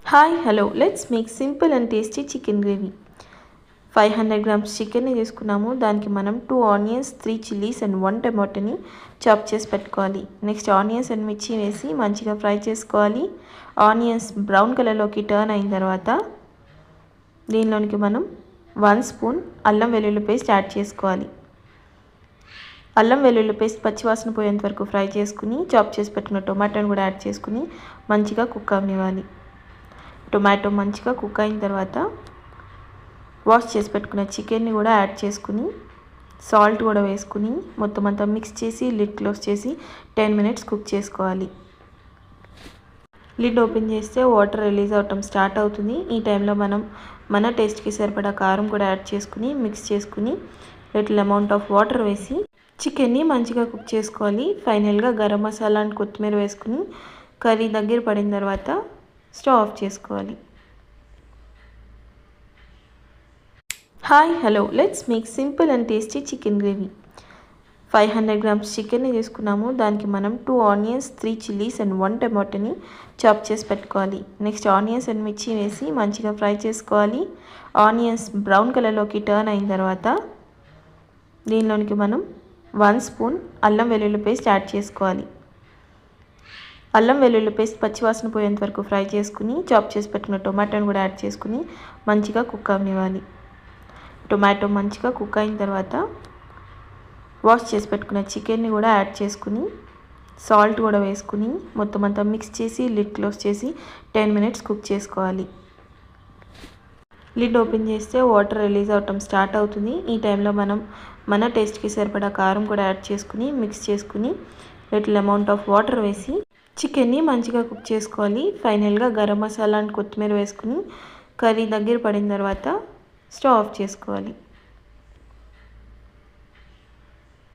Hi hello let's make simple and tasty chicken gravy. 500 grams చికెన్ని తీసుకున్నాము. దానికి మనం 2 ఆనియన్స్, 3 చిల్లీస్ అండ్ 1 టమాటోని చాప్ చేసి పెట్టుకోవాలి. నెక్స్ట్ ఆనియన్స్ అండ్ మిర్చి వేసి మంచిగా ఫ్రై చేసుకోవాలి. ఆనియన్స్ బ్రౌన్ కలర్లోకి టర్న్ అయిన తర్వాత దీనిలోనికి మనం 1 స్పూన్ అల్లం వెల్లుల్లి పేస్ట్ యాడ్ చేసుకోవాలి. అల్లం వెల్లుల్లి పేస్ట్ పచ్చివాసన పోయేంత వరకు ఫ్రై చేసుకుని చాప్ చేసి పెట్టుకున్న టొమాటోని కూడా యాడ్ చేసుకుని మంచిగా కుక్ అవ్వనివ్వాలి. టొమాటో మంచిగా కుక్ అయిన తర్వాత వాష్ చేసి పెట్టుకున్న చికెన్ని కూడా యాడ్ చేసుకుని సాల్ట్ కూడా వేసుకుని మొత్తం అంతా మిక్స్ చేసి లిడ్ క్లోజ్ చేసి 10 minutes కుక్ చేసుకోవాలి. లిడ్ ఓపెన్ చేస్తే వాటర్ రిలీజ్ అవటం స్టార్ట్ అవుతుంది. ఈ టైంలో మనం మన టేస్ట్కి సరిపడా కారం కూడా యాడ్ చేసుకుని మిక్స్ చేసుకుని లిటిల్ అమౌంట్ ఆఫ్ వాటర్ వేసి చికెన్ని మంచిగా కుక్ చేసుకోవాలి. ఫైనల్గా గరం మసాలా అండ్ కొత్తిమీర వేసుకుని కర్రీ దగ్గర పడిన తర్వాత స్టవ్ ఆఫ్ చేసుకోవాలి. Hi hello let's make simple and tasty chicken gravy. 500 grams చికెన్ని తీసుకున్నాము. దానికి మనం 2 ఆనియన్స్, 3 చిల్లీస్ అండ్ 1 టమాటోని చాప్ చేసి పెట్టుకోవాలి. నెక్స్ట్ ఆనియన్స్ అండ్ మిర్చి వేసి మంచిగా ఫ్రై చేసుకోవాలి. ఆనియన్స్ బ్రౌన్ కలర్లోకి టర్న్ అయిన తర్వాత దీనిలోనికి మనం 1 స్పూన్ అల్లం వెల్లుల్లి పేస్ట్ యాడ్ చేసుకోవాలి. అల్లం వెల్లుల్లి పేస్ట్ పచ్చివాసన పోయేంత వరకు ఫ్రై చేసుకుని చాప్ చేసి పెట్టుకున్న టొమాటోని కూడా యాడ్ చేసుకుని మంచిగా కుక్ అవ్వనివ్వాలి. టొమాటో మంచిగా కుక్ అయిన తర్వాత వాష్ చేసి పెట్టుకున్న చికెన్ని కూడా యాడ్ చేసుకుని సాల్ట్ కూడా వేసుకుని మొత్తం అంతా మిక్స్ చేసి లిడ్ క్లోజ్ చేసి 10 minutes కుక్ చేసుకోవాలి. లిడ్ ఓపెన్ చేస్తే వాటర్ రిలీజ్ అవటం స్టార్ట్ అవుతుంది. ఈ టైంలో మనం మన టేస్ట్కి సరిపడా కారం కూడా యాడ్ చేసుకుని మిక్స్ చేసుకుని లిటిల్ అమౌంట్ ఆఫ్ వాటర్ వేసి చికెన్ని మంచిగా కుక్ చేసుకోవాలి. ఫైనల్గా గరం మసాలా అండ్ కొత్తిమీర వేసుకుని కర్రీ దగ్గర పడిన తర్వాత స్టవ్ ఆఫ్ చేసుకోవాలి.